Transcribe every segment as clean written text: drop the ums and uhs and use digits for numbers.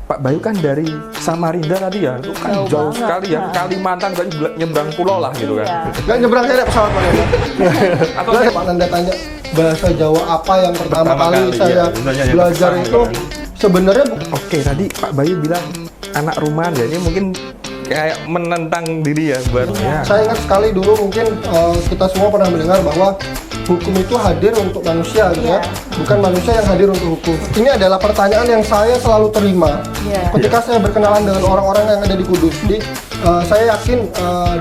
Pak Bayu kan dari Samarinda tadi ya, itu kan jauh sekali ya, Kalimantan tadi nyebrang pulau lah gitu kan. Nggak nyebrang, saya naik pesawat Pak Nanda. Atau Pak Nanda tanya bahasa Jawa apa yang pertama kali saya belajar itu sebenarnya Oke, tadi Pak Bayu bilang anak rumahan ya, ini mungkin kayak menentang diri ya baru ya. saya ingat sekali dulu mungkin kita semua pernah mendengar bahwa hukum itu hadir untuk manusia gitu ya, bukan manusia yang hadir untuk hukum. Ini adalah pertanyaan yang saya selalu terima ketika saya berkenalan dengan orang-orang yang ada di Kudus. Jadi saya yakin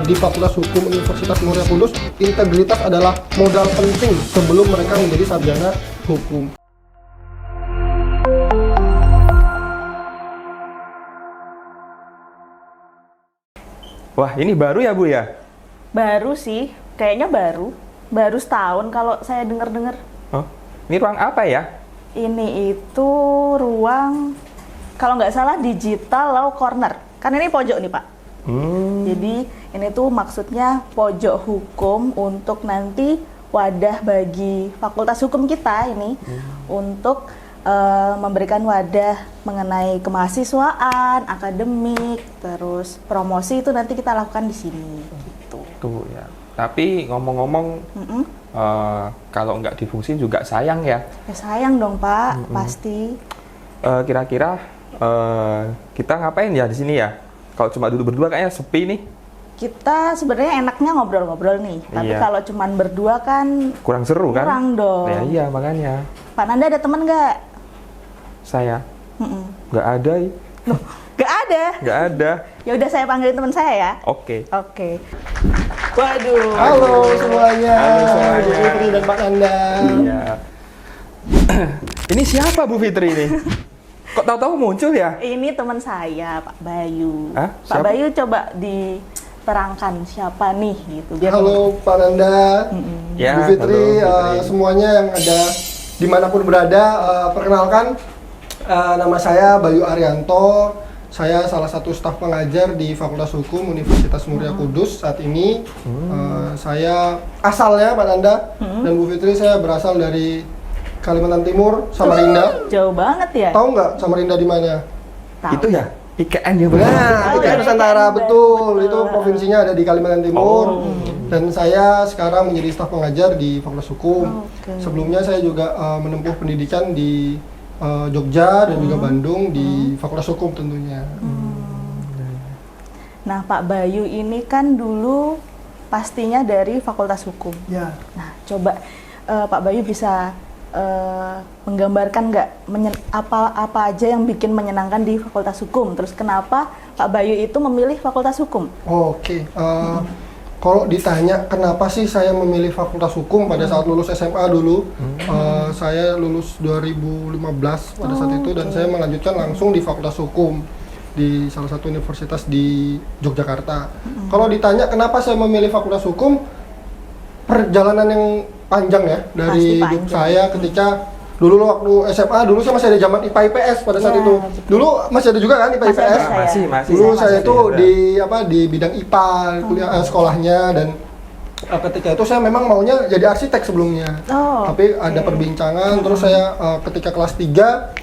di Fakultas Hukum Universitas Muria Kudus, integritas adalah modal penting sebelum mereka menjadi sarjana hukum. Wah, ini baru ya Bu ya? Baru sih, kayaknya baru setahun kalau saya dengar-dengar. Oh, ini ruang apa ya? Ini itu ruang, kalau nggak salah digital law corner. Kan ini pojok nih Pak. Jadi ini tuh maksudnya pojok hukum untuk nanti wadah bagi fakultas hukum kita ini untuk memberikan wadah mengenai kemahasiswaan, akademik, terus promosi itu nanti kita lakukan di sini. Gitu. Tuh ya. Tapi ngomong-ngomong, kalau nggak difungsiin juga sayang ya. Ya sayang dong Pak, pasti. Kira-kira kita ngapain ya di sini ya? Kalau cuma duduk berdua kayaknya sepi nih. Kita sebenarnya enaknya ngobrol-ngobrol nih, tapi kalau cuman berdua kan Kurang seru kan? kurang dong. Ya, iya makanya. Pak Nanda ada teman nggak? Saya nggak ada. Loh, nggak ada? Nggak ada. Ya udah saya panggilin teman saya ya. Oke. Oke. Waduh. Halo semuanya. Halo semuanya. Bu Fitri dan Pak Nanda. Iya. Ini siapa Bu Fitri ini? Kok tahu-tahu muncul ya? Ini teman saya, Pak Bayu. Hah? Pak Siapa? Bayu coba diterangkan siapa nih gitu. Biar Halo Pak Nanda, Ya, Bu Fitri, halo, Fitri. semuanya yang ada dimanapun berada, perkenalkan nama saya Bayu Arianto. Saya salah satu staf pengajar di Fakultas Hukum Universitas Muria Kudus saat ini. Saya asalnya Pak Nanda dan Bu Fitri, saya berasal dari Kalimantan Timur, Samarinda. jauh banget ya. Tahu nggak Samarinda di mana? Tahu. Itu ya? IKN ya benar. Nah, Oh, itu ya, Nusantara, IKN, betul. betul. Itu provinsinya ada di Kalimantan Timur. Dan saya sekarang menjadi staf pengajar di Fakultas Hukum. Oke. Sebelumnya saya juga menempuh pendidikan di Jogja dan juga Bandung di Fakultas Hukum tentunya. Nah, Pak Bayu ini kan dulu pastinya dari Fakultas Hukum. Ya. Nah, coba Pak Bayu bisa menggambarkan nggak apa aja yang bikin menyenangkan di Fakultas Hukum? Terus kenapa Pak Bayu itu memilih Fakultas Hukum? Oke. Kalau ditanya kenapa sih saya memilih Fakultas Hukum pada saat lulus SMA dulu, saya lulus 2015 pada saat itu dan saya melanjutkan langsung di Fakultas Hukum di salah satu universitas di Yogyakarta. Kalau ditanya kenapa saya memilih Fakultas Hukum, perjalanan yang panjang ya dari Pasti hidup panjang. saya ketika dulu waktu SMA, dulu saya masih ada zaman IPA IPS pada saat Ya, itu. betul. Dulu masih ada juga kan IPA Masih IPS? ada, saya. Masih. Dulu Masih saya tuh ada. di bidang IPA kuliah sekolahnya dan ketika itu saya memang maunya jadi arsitek sebelumnya. Oh, Tapi ada perbincangan terus saya ketika kelas 3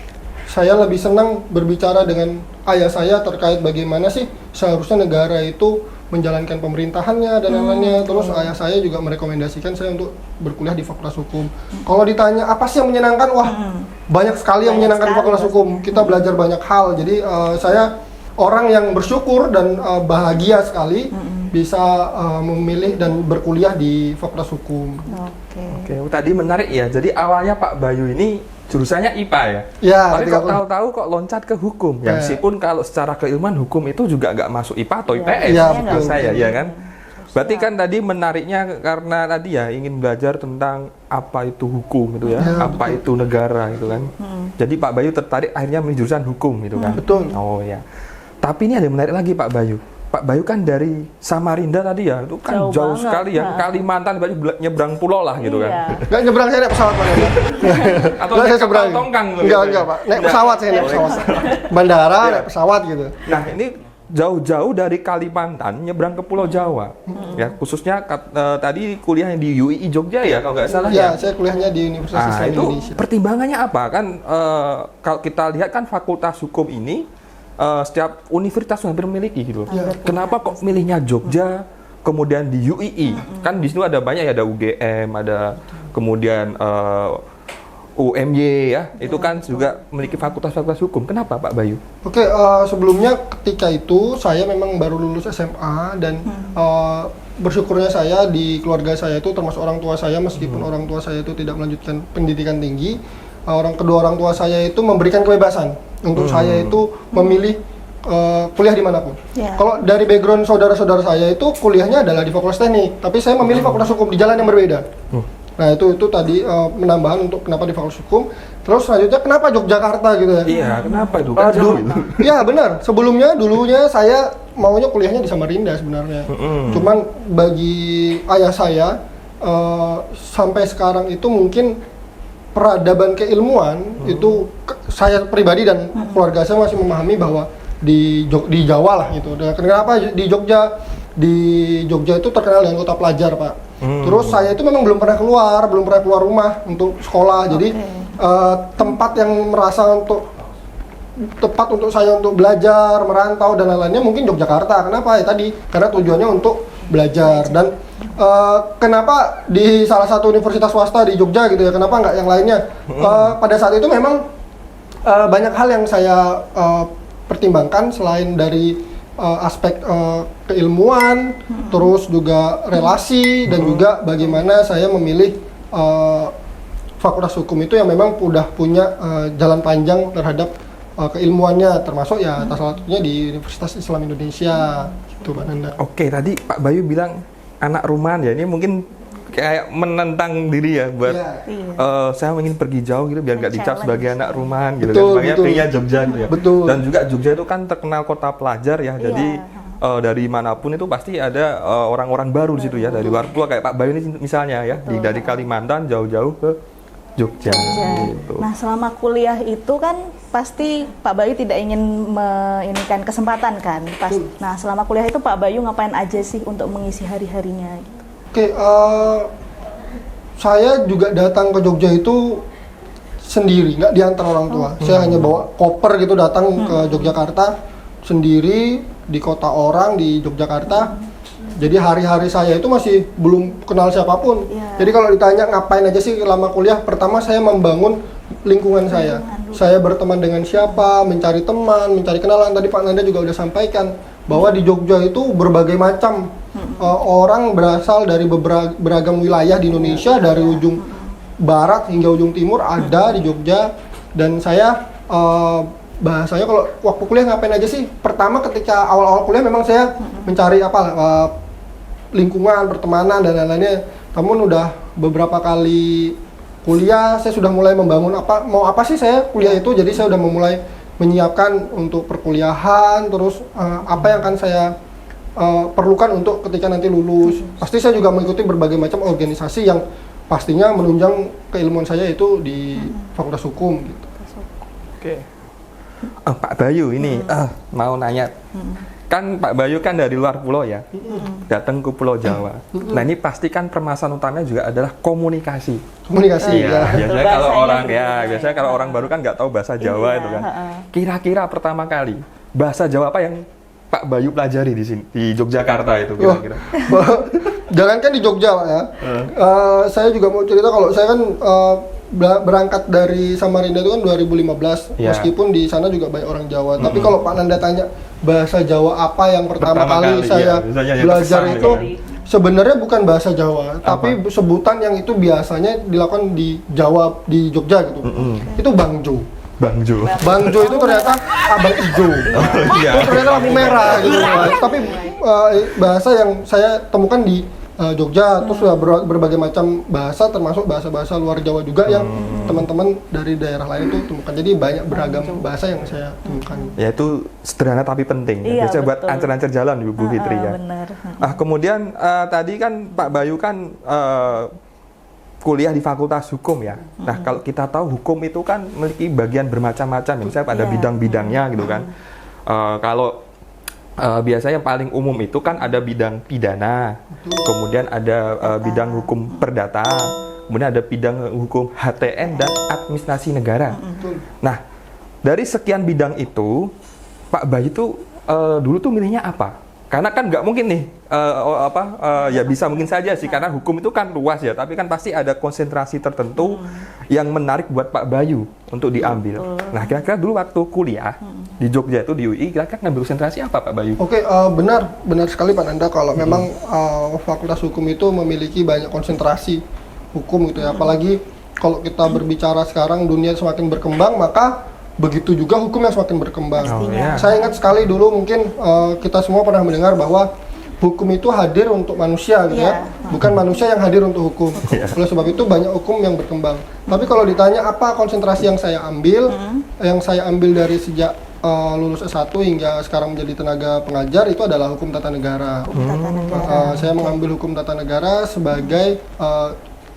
saya lebih senang berbicara dengan ayah saya terkait bagaimana sih seharusnya negara itu menjalankan pemerintahannya dan lain-lainnya. Terus ayah saya juga merekomendasikan saya untuk berkuliah di Fakultas Hukum. Kalau ditanya apa sih yang menyenangkan? Wah, banyak sekali yang Banyak menyenangkan di sekali Fakultas pasti. Hukum. Kita belajar banyak hal. Jadi saya orang yang bersyukur dan bahagia sekali bisa memilih dan berkuliah di Fakultas Hukum. Oke. Oke, tadi menarik ya. Jadi awalnya Pak Bayu ini jurusannya IPA ya? Ya, Tapi ketika kok tahu-tahu kok loncat ke hukum. Ya, Ya. meskipun kalau secara keilmuan hukum itu juga nggak masuk IPA atau Ya. IPS. Ya, menurut betul. saya, ya kan? Berarti kan tadi menariknya karena tadi ya ingin belajar tentang apa itu hukum gitu ya, Ya, apa itu negara gitu kan. Jadi Pak Bayu tertarik akhirnya memilih jurusan hukum gitu kan. Betul. Oh ya. Tapi ini ada yang menarik lagi Pak Bayu. Pak Bayu kan dari Samarinda tadi ya, itu kan Jauh jauh banget. sekali ya, Nah. Kalimantan berarti nyebrang pulau lah gitu Iya. kan. Nggak nyebrang, saya naik pesawat Pak. Atau Nggak, naik saya seberang. kapal tongkang gitu Enggak, ya? enggak Pak. Naik Nggak. pesawat, saya naik pesawat. Bandara, naik pesawat gitu. Nah ini jauh-jauh dari Kalimantan nyebrang ke Pulau Jawa, ya khususnya tadi kuliah yang di UII Jogja ya kalau nggak salah Ya, ya. saya kuliahnya di Universitas Nah Islam itu Indonesia. pertimbangannya apa kan? Kalau kita lihat kan Fakultas Hukum ini setiap universitas hampir memiliki gitu. Kenapa kok milihnya Jogja, kemudian di UII? Kan di situ ada banyak ya, ada UGM, ada kemudian UMY ya, itu kan juga memiliki fakultas-fakultas hukum. Kenapa Pak Bayu? Oke, sebelumnya ketika itu saya memang baru lulus SMA dan bersyukurnya saya di keluarga saya itu termasuk orang tua saya, meskipun orang tua saya itu tidak melanjutkan pendidikan tinggi, kedua orang tua saya itu memberikan kebebasan untuk saya itu memilih kuliah dimanapun. Kalau dari background saudara-saudara saya itu kuliahnya adalah di Fakultas Teknik, tapi saya memilih Fakultas Hukum di jalan yang berbeda. Nah itu tadi penambahan untuk kenapa di Fakultas Hukum. Terus selanjutnya kenapa Yogyakarta gitu ya? Iya, kenapa itu? Kan jauh itu. Iya benar. Dulunya saya maunya kuliahnya di Samarinda sebenarnya. Cuman bagi ayah saya sampai sekarang itu mungkin peradaban keilmuan itu saya pribadi dan keluarga saya masih memahami bahwa di Jawa lah gitu. Dan kenapa di Jogja itu terkenal dengan kota pelajar, Pak. Terus saya itu memang belum pernah keluar rumah untuk sekolah. Jadi tempat yang merasa tepat untuk saya untuk belajar, merantau dan lain-lainnya mungkin Yogyakarta. Kenapa? Ya tadi karena tujuannya untuk belajar. Dan kenapa di salah satu universitas swasta di Jogja gitu ya? Kenapa nggak yang lainnya? Pada saat itu memang banyak hal yang saya pertimbangkan selain dari aspek keilmuan, terus juga relasi dan juga bagaimana saya memilih Fakultas Hukum itu yang memang udah punya jalan panjang terhadap keilmuannya, termasuk ya salah satunya di Universitas Islam Indonesia gitu, Pak Nanda. Oke, tadi Pak Bayu bilang anak rumahan ya, ini mungkin kayak menentang diri ya buat saya ingin pergi jauh gitu biar nggak dicap sebagai anak rumahan gitu. Betul, kan makanya pilihnya Jogja gitu ya. Betul. Dan juga Jogja itu kan terkenal kota pelajar ya, jadi dari manapun itu pasti ada orang-orang baru di situ ya, dari luar pulau kayak Pak Bayu ini misalnya ya, dari Kalimantan jauh-jauh ke Jogja. Gitu. Nah, selama kuliah itu kan pasti Pak Bayu tidak ingin menginginkan kesempatan kan. Nah, selama kuliah itu Pak Bayu ngapain aja sih untuk mengisi hari-harinya gitu? Oke, saya juga datang ke Jogja itu sendiri, nggak diantar orang tua. Saya hanya bawa koper gitu datang ke Yogyakarta sendiri di kota orang di Yogyakarta. Jadi hari-hari saya itu masih belum kenal siapapun. Jadi kalau ditanya ngapain aja sih lama kuliah, pertama saya membangun lingkungan saya. Saya berteman dengan siapa, mencari teman, mencari kenalan. Tadi Pak Nanda juga udah sampaikan bahwa di Jogja itu berbagai macam orang berasal dari beragam wilayah di Indonesia, dari ujung barat hingga ujung timur ada di Jogja. Dan saya bahasanya kalau waktu kuliah ngapain aja sih? Pertama ketika awal-awal kuliah memang saya mencari lingkungan, pertemanan dan lain-lainnya. Namun udah beberapa kali kuliah saya sudah mulai membangun mau apa sih saya kuliah itu. Jadi saya udah memulai menyiapkan untuk perkuliahan, terus apa yang akan saya perlukan untuk ketika nanti lulus. Pasti saya juga mengikuti berbagai macam organisasi yang pastinya menunjang keilmuan saya itu di Fakultas Hukum gitu. Oke. Pak Bayu ini mau nanya. Kan Pak Bayu kan dari luar pulau ya, datang ke Pulau Jawa. Nah ini pasti kan permasalahan utamanya juga adalah komunikasi. Komunikasi ya. Biasanya kalau orang baru kan nggak tahu bahasa Jawa itu kan. Kira-kira pertama kali bahasa Jawa apa yang Pak Bayu pelajari di sini di Yogyakarta itu kira-kira? Jangankan di Jogja Pak ya. Saya juga mau cerita kalau saya kan berangkat dari Samarinda itu kan 2015, meskipun di sana juga banyak orang Jawa. Tapi kalau Pak Nanda tanya bahasa Jawa apa yang pertama kali saya belajar itu sebenarnya bukan bahasa Jawa, tapi sebutan yang itu biasanya dilakukan di Jawa, di Jogja gitu. Itu Bangjo. Bangjo itu ternyata abang hijau. Itu ternyata lampu merah gitu. Tapi bahasa yang saya temukan di Jogja, terus berbagai macam bahasa, termasuk bahasa-bahasa luar Jawa juga yang teman-teman dari daerah lain itu temukan. Jadi banyak beragam bahasa yang saya temukan. Ya itu sederhana tapi penting. Biasanya buat ancer-ancer jalan Bu Fitri ya. Benar. Kemudian tadi kan Pak Bayu kan kuliah di Fakultas Hukum ya. Nah kalau kita tahu hukum itu kan memiliki bagian bermacam-macam. Misalnya ada bidang-bidangnya gitu kan. Kalau biasanya yang paling umum itu kan ada bidang pidana, kemudian ada bidang hukum perdata, kemudian ada bidang hukum HTN dan administrasi negara. Nah, dari sekian bidang itu, Pak Bayu tuh dulu tuh milihnya apa? Karena kan nggak mungkin nih, ya bisa mungkin saja sih, karena hukum itu kan luas ya, tapi kan pasti ada konsentrasi tertentu yang menarik buat Pak Bayu untuk diambil. Nah, kira-kira dulu waktu kuliah di Jogja itu di UI, kira-kira ngambil konsentrasi apa Pak Bayu? Oke, benar sekali Pak Nanda, kalau memang Fakultas Hukum itu memiliki banyak konsentrasi hukum gitu ya, apalagi kalau kita berbicara sekarang dunia semakin berkembang, maka begitu juga hukum yang semakin berkembang. Saya ingat sekali dulu mungkin kita semua pernah mendengar bahwa hukum itu hadir untuk manusia gitu ya, bukan manusia yang hadir untuk hukum. Oleh sebab itu banyak hukum yang berkembang. Tapi kalau ditanya apa konsentrasi yang saya ambil dari sejak lulus S1 hingga sekarang menjadi tenaga pengajar, itu adalah hukum tata negara. Saya mengambil hukum tata negara sebagai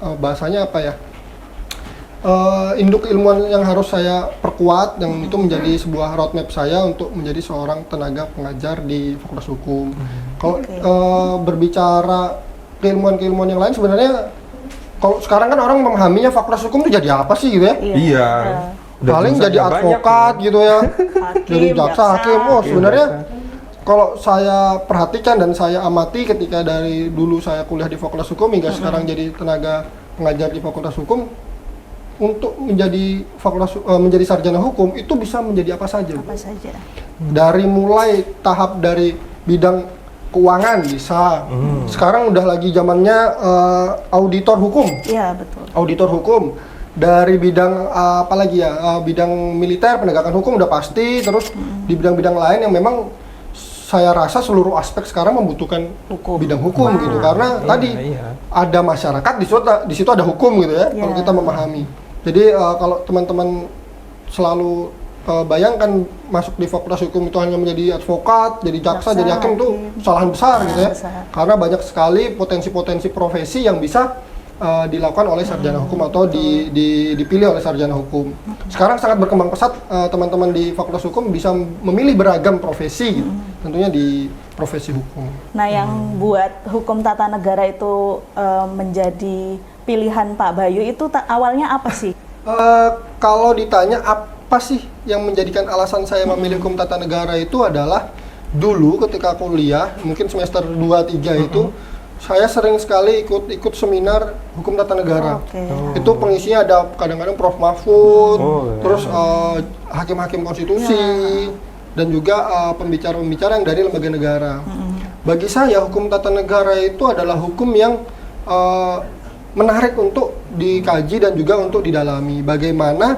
bahasanya apa ya? Induk ilmuwan yang harus saya perkuat, yang itu menjadi sebuah roadmap saya untuk menjadi seorang tenaga pengajar di Fakultas Hukum. Kalau berbicara keilmuan-keilmuan yang lain, sebenarnya kalau sekarang kan orang memahaminya Fakultas Hukum itu jadi apa sih gitu ya? Iya. Paling jadi advokat gitu ya, jadi jaksa, hakim. Oh sebenarnya kalau saya perhatikan dan saya amati ketika dari dulu saya kuliah di Fakultas Hukum hingga sekarang jadi tenaga pengajar di Fakultas Hukum, untuk menjadi menjadi sarjana hukum itu bisa menjadi apa saja. Dari mulai tahap dari bidang keuangan bisa. Sekarang udah lagi zamannya auditor hukum. Iya, betul. Auditor hukum. Dari bidang apa lagi ya? Bidang militer, penegakan hukum udah pasti. Terus di bidang-bidang lain yang memang saya rasa seluruh aspek sekarang membutuhkan bidang hukum gitu. Karena tadi ada masyarakat di situ ada hukum gitu ya. Kalau kita memahami. Jadi kalau teman-teman selalu bayangkan masuk di Fakultas Hukum itu hanya menjadi advokat, jadi jaksa, jadi hakim, itu kesalahan besar gitu ya. Karena banyak sekali potensi-potensi profesi yang bisa dilakukan oleh sarjana hukum atau dipilih oleh sarjana hukum. Sekarang sangat berkembang pesat, teman-teman di Fakultas Hukum bisa memilih beragam profesi gitu. Tentunya di profesi hukum. Nah, yang buat hukum tata negara itu menjadi pilihan Pak Bayu itu awalnya apa sih? Kalau ditanya apa sih yang menjadikan alasan saya memilih hukum tata negara, itu adalah dulu ketika kuliah, mungkin semester 2-3 itu saya sering sekali ikut seminar hukum tata negara. Itu pengisinya ada kadang-kadang Prof. Mahfud, terus hakim-hakim konstitusi, dan juga pembicara-pembicara yang dari lembaga negara. Bagi saya hukum tata negara itu adalah hukum yang menarik untuk dikaji dan juga untuk didalami. Bagaimana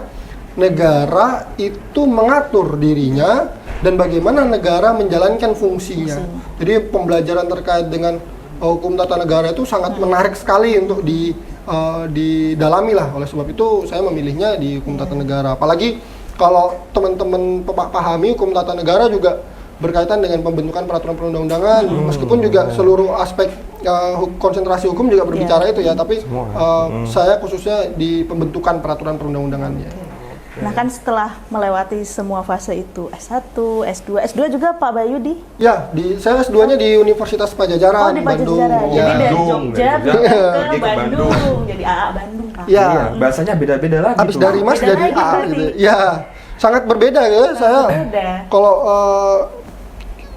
negara itu mengatur dirinya dan bagaimana negara menjalankan fungsinya. Jadi pembelajaran terkait dengan hukum tata negara itu sangat menarik sekali untuk didalami lah. Oleh sebab itu saya memilihnya di hukum tata negara. Apalagi kalau teman-teman pahami hukum tata negara juga berkaitan dengan pembentukan peraturan perundang-undangan, meskipun juga seluruh aspek konsentrasi hukum juga berbicara itu ya, tapi saya khususnya di pembentukan peraturan perundang-undangannya. Nah kan setelah melewati semua fase itu, S1, S2 juga Pak Bayu di? Ya, saya S2-nya di Universitas Pajajaran, di Bandung. Pajajaran. Jadi dari Jogja ke Bandung, jadi AA Bandung. Iya, bahasanya beda-beda lagi. Habis dari Mas jadi AA gitu. Ya, sangat berbeda ya. Saya kalau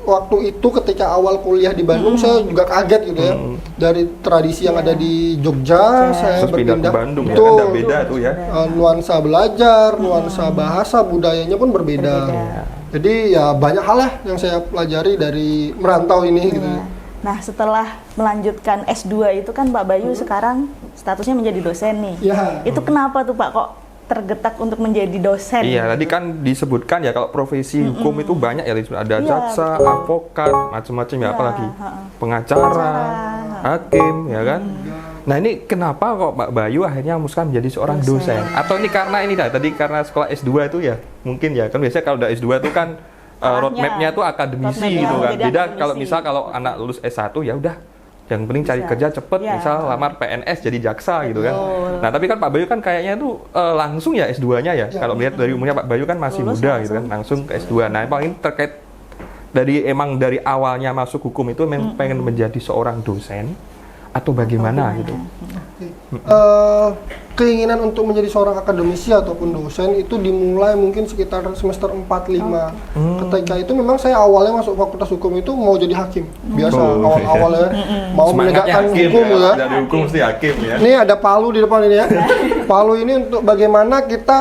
waktu itu ketika awal kuliah di Bandung, saya juga kaget gitu ya. Dari tradisi yang ada di Jogja, saya berpindah ke Bandung, ya kan beda tuh ya. Nuansa belajar, nuansa bahasa, budayanya pun berbeda. Jadi ya banyak hal lah yang saya pelajari dari merantau ini gitu. Nah, setelah melanjutkan S2 itu kan Pak Bayu sekarang statusnya menjadi dosen nih. Itu kenapa tuh Pak kok tergetak untuk menjadi dosen? Iya, tadi kan disebutkan ya kalau profesi hukum itu banyak ya, ada jaksa, advokat, macam-macam ya, apalagi pengacara, hakim, ya kan? Nah ini kenapa kok Pak Bayu akhirnya memutuskan menjadi seorang dosen? Atau ini karena ini tadi karena sekolah S2 itu ya, mungkin ya, kan biasanya kalau udah S2 itu kan roadmap-nya tuh akademisi gitu kan. Beda kalau misal kalau anak lulus S1 ya udah, yang penting cari kerja cepet, misal lamar PNS jadi jaksa gitu kan. Nah tapi kan Pak Bayu kan kayaknya tuh langsung ya S2-nya ya. Kalau melihat dari umurnya Pak Bayu kan masih muda gitu kan, langsung ke S2. Nah paling terkait dari awalnya masuk hukum itu memang pengen menjadi seorang dosen, atau bagaimana gitu? Keinginan untuk menjadi seorang akademisi ataupun dosen itu dimulai mungkin sekitar semester 4-5. Ketika itu memang saya awalnya masuk Fakultas Hukum itu mau jadi hakim. Biasa awal-awalnya mau menegakkan hukum ya. Dari hukum mesti hakim ya. Ini ada palu di depan ini ya. Palu ini untuk bagaimana kita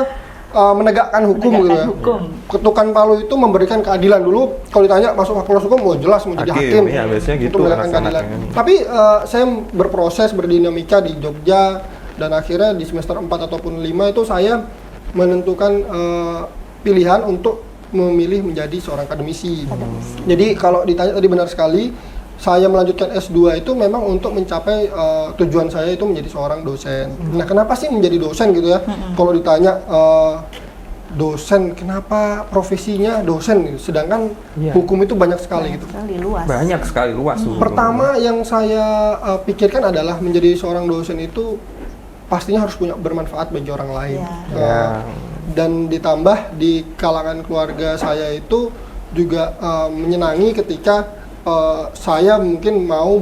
menegakkan hukum gitu ya. Ketukan palu itu memberikan keadilan. Dulu kalau ditanya masuk Fakultas Hukum, jelas mau jadi hakim. Ya, biasanya gitu. Untuk menegakkan keadilan. Tapi saya berproses, berdinamika di Jogja, dan akhirnya di semester 4 ataupun 5 itu saya menentukan pilihan untuk memilih menjadi seorang akademisi. Jadi kalau ditanya tadi benar sekali, saya melanjutkan S2 itu memang untuk mencapai tujuan saya itu menjadi seorang dosen. Nah, kenapa sih menjadi dosen gitu ya? Kalau ditanya dosen, kenapa profesinya dosen? Sedangkan hukum itu banyak sekali gitu. Banyak sekali luas. Pertama yang saya pikirkan adalah menjadi seorang dosen itu pastinya harus punya bermanfaat bagi orang lain. Dan ditambah di kalangan keluarga saya itu juga menyenangi ketika saya mungkin mau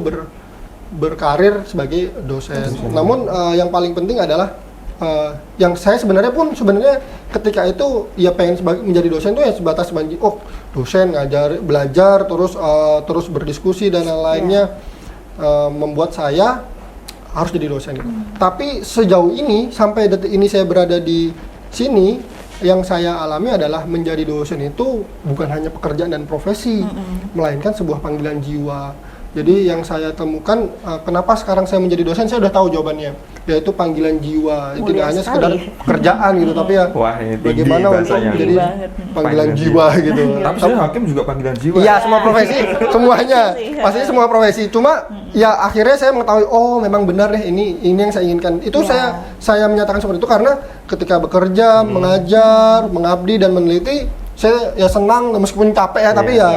berkarir sebagai dosen. Namun yang paling penting adalah yang saya sebenarnya ketika itu ya pengen menjadi dosen itu ya sebatas dosen belajar terus berdiskusi dan lain-lainnya membuat saya harus jadi dosen gitu. Tapi sejauh ini sampai detik ini saya berada di sini, yang saya alami adalah menjadi dosen itu bukan hanya pekerjaan dan profesi, melainkan sebuah panggilan jiwa. Jadi yang saya temukan, kenapa sekarang saya menjadi dosen, saya udah tahu jawabannya, yaitu panggilan jiwa. Tidak hanya sekedar pekerjaan gitu, tapi ya bagaimana untuk menjadi panggilan jiwa gitu. Tapi sebenarnya hakim juga panggilan jiwa. Iya, semua profesi, semuanya, pasti semua profesi. Cuma ya akhirnya saya mengetahui, oh memang benar deh ini yang saya inginkan. Itu saya menyatakan seperti itu karena ketika bekerja, mengajar, mengabdi dan meneliti, saya ya senang meskipun capek ya, tapi ya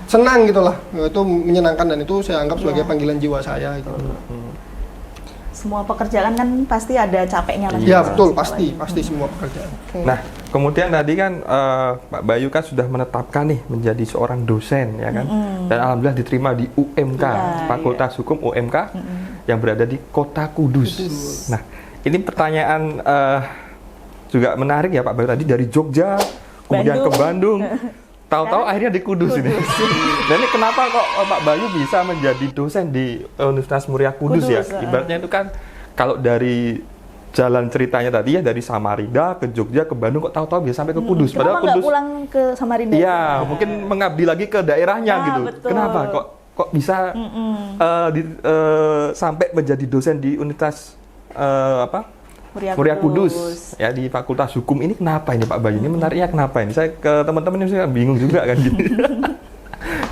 senang gitulah. Itu menyenangkan dan itu saya anggap sebagai panggilan jiwa saya gitu. Semua pekerjaan kan pasti ada capeknya lah. Iya betul, pasti semua pekerjaan. Nah, kemudian tadi kan Pak Bayu kan sudah menetapkan nih menjadi seorang dosen ya kan. Dan alhamdulillah diterima di UMK, Fakultas Hukum UMK yang berada di Kota Kudus. Nah, ini pertanyaan juga menarik ya Pak Bayu, tadi dari Jogja kemudian ke Bandung, tahu-tahu akhirnya di Kudus ini. Dan ini kenapa kok Pak Bayu bisa menjadi dosen di Universitas Muria Kudus ya? Ibaratnya itu kan kalau dari jalan ceritanya tadi ya dari Samarinda ke Jogja ke Bandung, kok tahu-tahu bisa sampai ke Kudus. Padahal Kudus pulang ke Samarinda. Iya, mungkin mengabdi lagi ke daerahnya gitu. Betul. Kenapa kok bisa sampai menjadi dosen di Universitas Muria Kudus ya di Fakultas Hukum ini? Kenapa ini Pak Bayu? Ini menariknya kenapa ini? Saya ke teman-teman ini saya bingung juga kan gitu.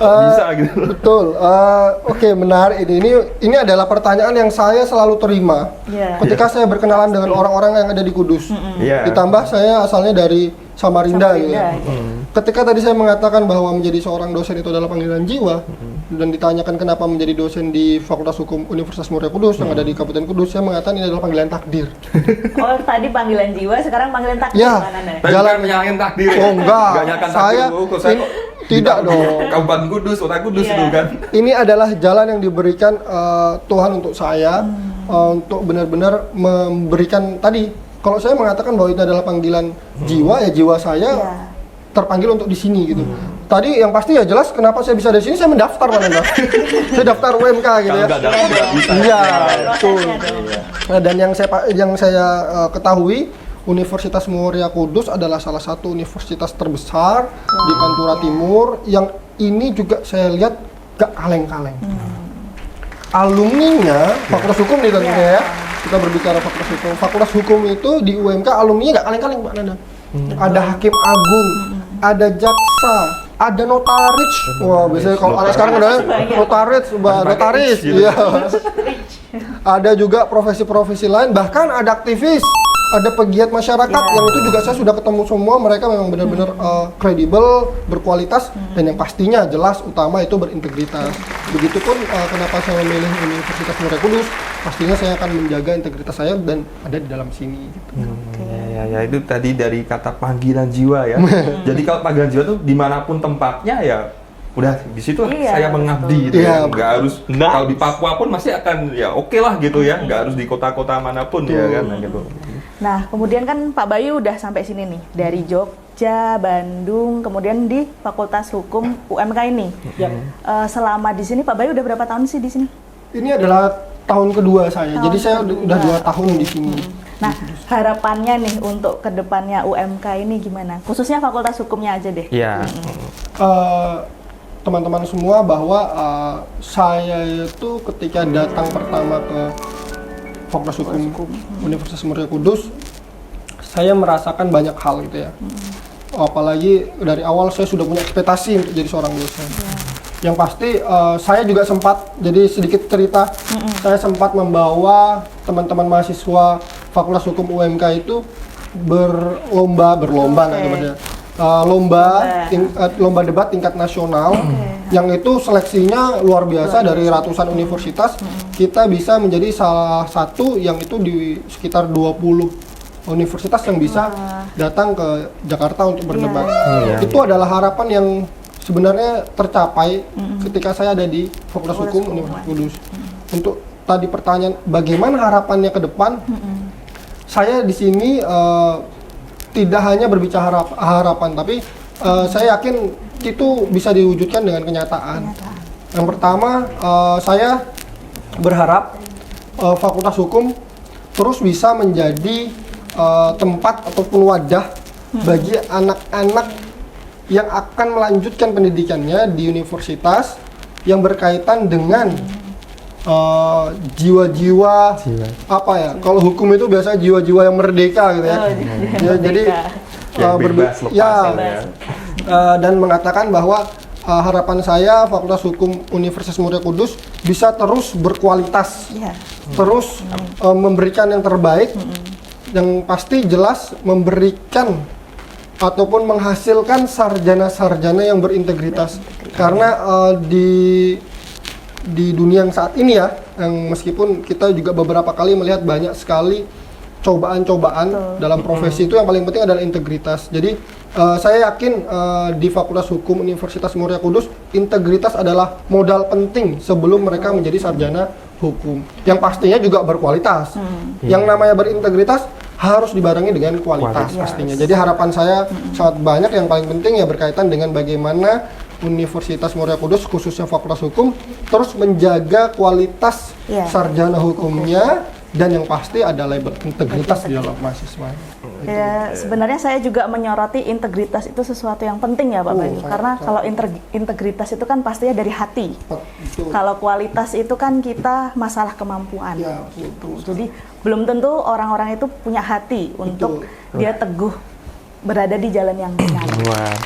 Bisa gitu. Betul. Oke, menarik ini adalah pertanyaan yang saya selalu terima ketika saya berkenalan dengan orang-orang yang ada di Kudus. Ditambah saya asalnya dari Samarinda gitu ya. Ketika tadi saya mengatakan bahwa menjadi seorang dosen itu adalah panggilan jiwa, dan ditanyakan kenapa menjadi dosen di Fakultas Hukum Universitas Muria Kudus yang ada di Kabupaten Kudus, saya mengatakan ini adalah panggilan takdir. Oh, tadi panggilan jiwa, sekarang panggilan takdir. Ya, jalan menyalahin takdir. Oh enggak, saya tidak dong. Kabupaten Kudus, Kota Kudus itu kan. Ini adalah jalan yang diberikan Tuhan untuk saya untuk benar-benar memberikan tadi. Kalau saya mengatakan bahwa itu adalah panggilan jiwa, ya jiwa saya terpanggil untuk di sini gitu. Tadi yang pasti ya jelas kenapa saya bisa di sini, saya mendaftar mana saya daftar UMK gitu ya. Iya, betul. Nah, dan yang saya ketahui Universitas Muria Kudus adalah salah satu universitas terbesar di Pantura Timur, yang ini juga saya lihat gak kaleng-kaleng. Alumninya Fakultas Hukum nih tentunya ya. Kita berbicara Fakultas Hukum. Fakultas Hukum itu di UMK alumninya gak kaleng-kaleng Mbak Nanda. Ada hakim agung, ada jaksa, ada notaris. Wah, biasanya kalau anak sekarang udah notaris, iya. Ada juga profesi-profesi lain, bahkan ada aktivis, ada pegiat masyarakat yang itu juga saya sudah ketemu semua. Mereka memang benar-benar kredibel, berkualitas, dan yang pastinya jelas utama itu berintegritas. Begitupun kenapa saya memilih Universitas Muria Kudus, pastinya saya akan menjaga integritas saya dan ada di dalam sini. Gitu. Ya itu tadi dari kata panggilan jiwa ya. Jadi kalau panggilan jiwa itu dimanapun tempatnya ya udah di situ Iya, saya mengabdi gitu Iya, ya. Nggak harus kalau di Papua pun masih akan ya oke lah gitu ya, nggak harus di kota-kota manapun ya kan gitu. Nah, kemudian kan Pak Bayu udah sampai sini nih, dari Jogja, Bandung, kemudian di Fakultas Hukum UMK ini. Selama di sini Pak Bayu udah berapa tahun sih di sini? Ini adalah tahun kedua saya, jadi saya udah 2 tahun di sini. Nah, harapannya nih untuk kedepannya UMK ini gimana? Khususnya Fakultas Hukumnya aja deh. Iya. Teman-teman semua bahwa saya itu ketika datang pertama ke Fakultas Hukum Universitas Muria Kudus, saya merasakan banyak hal gitu ya. Apalagi dari awal saya sudah punya ekspektasi untuk jadi seorang dosen. Yang pasti saya juga sempat, jadi sedikit cerita, saya sempat membawa teman-teman mahasiswa Fakultas Hukum UMK itu berlomba namanya. Lomba debat tingkat nasional yang itu seleksinya luar biasa dari ratusan universitas. Kita bisa menjadi salah satu yang itu di sekitar 20 universitas yang bisa datang ke Jakarta untuk berdebat. Itu adalah harapan yang sebenarnya tercapai ketika saya ada di Fakultas Hukum Universitas Kudus. Untuk tadi pertanyaan bagaimana harapannya ke depan, saya di sini tidak hanya berbicara harapan, tapi saya yakin itu bisa diwujudkan dengan kenyataan. Yang pertama, saya berharap Fakultas Hukum terus bisa menjadi tempat ataupun wadah bagi anak-anak yang akan melanjutkan pendidikannya di universitas yang berkaitan dengan jiwa-jiwa apa ya? Kalau hukum itu biasa jiwa-jiwa yang merdeka gitu ya. Jadi bebas, lepas dan mengatakan bahwa harapan saya Fakultas Hukum Universitas Muria Kudus bisa terus berkualitas, terus memberikan yang terbaik, yang pasti jelas memberikan ataupun menghasilkan sarjana-sarjana yang berintegritas. Karena di dunia yang saat ini ya, yang meskipun kita juga beberapa kali melihat banyak sekali cobaan-cobaan dalam profesi, itu yang paling penting adalah integritas. Jadi saya yakin di Fakultas Hukum Universitas Muria Kudus integritas adalah modal penting sebelum mereka menjadi sarjana hukum, yang pastinya juga berkualitas. Yang namanya berintegritas harus dibarengi dengan kualitas pastinya. Jadi harapan saya sangat banyak, yang paling penting ya berkaitan dengan bagaimana Universitas Muria Kudus khususnya Fakultas Hukum terus menjaga kualitas sarjana hukumnya, dan yang pasti ada label integritas di dalam mahasiswa. Ya, sebenarnya saya juga menyoroti integritas itu sesuatu yang penting ya Pak Bayu. Karena kalau integritas itu kan pastinya dari hati. Kalau kualitas itu kan kita masalah kemampuan. Ya, betul. Jadi belum tentu orang-orang itu punya hati untuk dia teguh berada di jalan yang benar. Nah,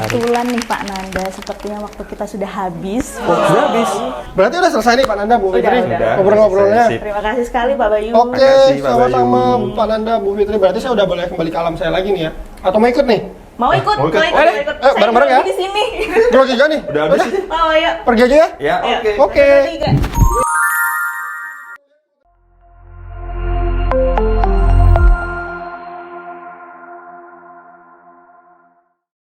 kebetulan nih Pak Nanda, sepertinya waktu kita sudah habis. Sudah habis. Berarti udah selesai nih Pak Nanda, Bu Fitri. Udah. Ngobrol-ngobrolnya. Terima kasih sekali Pak Bayu. Oke, sama-sama Pak Nanda, Bu Fitri. Berarti saya udah boleh kembali ke alam saya lagi nih ya. Atau mau ikut nih? Mau ikut. Bareng-bareng ya. Di sini. Grogi gak nih? Udah habis sih. Oh, ayo. Pergi aja ya? Ya, oke. Oke.